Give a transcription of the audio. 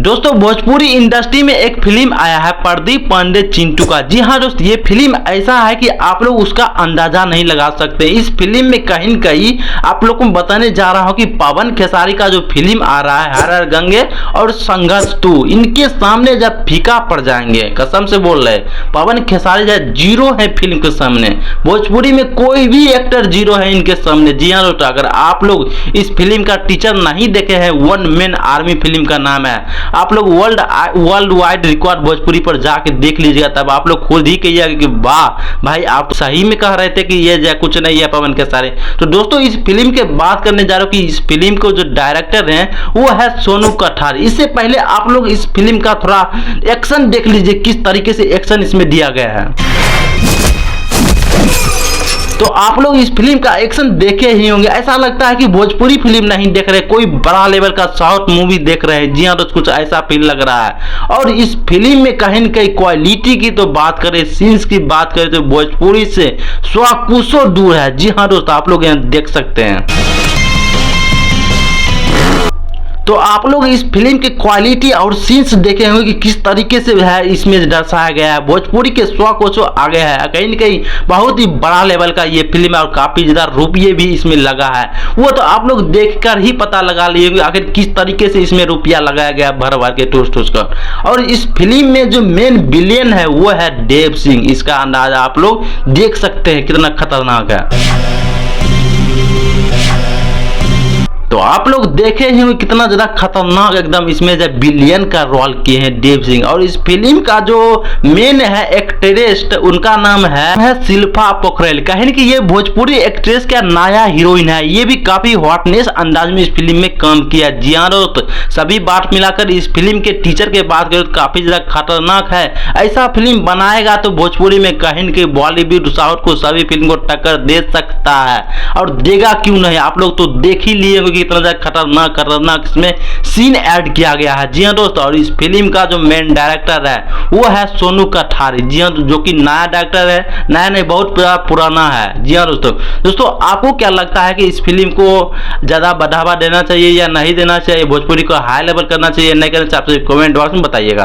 दोस्तों भोजपुरी इंडस्ट्री में एक फिल्म आया है प्रदीप पांडे चिंटू का। जी हाँ दोस्त, ये फिल्म ऐसा है कि आप लोग उसका अंदाजा नहीं लगा सकते। इस फिल्म में कहीं न कहीं आप लोग को बताने जा रहा हूँ कि पवन खेसारी का जो फिल्म आ रहा है हर हर गंगे और संघर्ष 2, इनके सामने जब फीका पड़ जाएंगे, कसम से बोल रहे पवन खेसारी जब जीरो है फिल्म के सामने। भोजपुरी में कोई भी एक्टर जीरो है इनके सामने। जी हाँ दोस्तों, अगर आप लोग इस फिल्म का टीचर नहीं देखे हैं, वन मैन आर्मी फिल्म का नाम है, आप लोग वर्ल्ड वाइड रिकॉर्ड भोजपुरी पर जाके देख लीजिएगा, तब आप लोग खुद ही कहिएगा कि वाह भाई आप सही में कह रहे थे कि ये कुछ नहीं है पवन खेसारी। तो दोस्तों इस फिल्म के बात करने जा रहा हूँ कि इस फिल्म को जो डायरेक्टर हैं वो है सोनू कठार। इससे पहले आप लोग इस फिल्म का थोड़ा एक्शन देख लीजिए, किस तरीके से एक्शन इसमें दिया गया है। तो आप लोग इस फिल्म का एक्शन देखे ही होंगे, ऐसा लगता है कि भोजपुरी फिल्म नहीं देख रहे, कोई बड़ा लेवल का साउथ मूवी देख रहे हैं। जी हाँ दोस्त, कुछ ऐसा फील लग रहा है। और इस फिल्म में कहीं न कहीं क्वालिटी की तो बात करें, सीन्स की बात करें तो भोजपुरी से सौ कोसों दूर है। जी हाँ दोस्त, आप लोग यहाँ देख सकते हैं। तो आप लोग इस फिल्म के क्वालिटी और सीन्स देखे होंगे कि किस तरीके से है इसमें दर्शाया गया है। भोजपुरी के 100 कोसों आगे है, कहीं न कहीं बहुत ही बड़ा लेवल का ये फिल्म है और काफी ज्यादा रुपये भी इसमें लगा है। वो तो आप लोग देखकर ही पता लगा लिए आखिर किस तरीके से इसमें रुपया लगाया गया भर भर के ठूस ठूस कर। और इस फिल्म में जो मेन विलेन है वो है देव सिंह। इसका अंदाजा आप लोग देख सकते हैं कितना खतरनाक है। तो आप लोग देखे ही कितना ज्यादा खतरनाक एकदम इसमें जब विलियन का रोल किए हैं देव सिंह। और इस फिल्म का जो मेन है एक्ट्रेस, उनका नाम है शिल्पा पोखरेल। कहीं कि ये भोजपुरी एक्ट्रेस का नया हीरोइन है, ये भी काफी हॉटनेस अंदाज में इस फिल्म में काम किया। जी हाँ दोस्त, सभी बात मिलाकर इस फिल्म के टीचर के बात करें तो काफी ज्यादा खतरनाक है। ऐसा फिल्म बनाएगा तो भोजपुरी में कहीं कि बॉलीवुड साउथ को सभी फिल्म को टक्कर दे सकता है, और देगा क्यों नहीं। आप लोग तो देख ही लिए इतना ज्यादा खतरनाक इसमें सीन ऐड किया गया है। जी हाँ दोस्तों, और इस फिल्म का जो मेन डायरेक्टर है वो है सोनू कठारी। जी हाँ, जो कि नया डायरेक्टर है, नया नहीं बहुत पुराना है। जी हाँ दोस्तों आपको क्या लगता है कि इस फिल्म को ज्यादा बढ़ावा देना चाहिए या नहीं देना चाहिए, भोजपुरी को हाई लेवल करना चाहिए नहीं करना चाहिए, आप कमेंट बॉक्स में बताइएगा।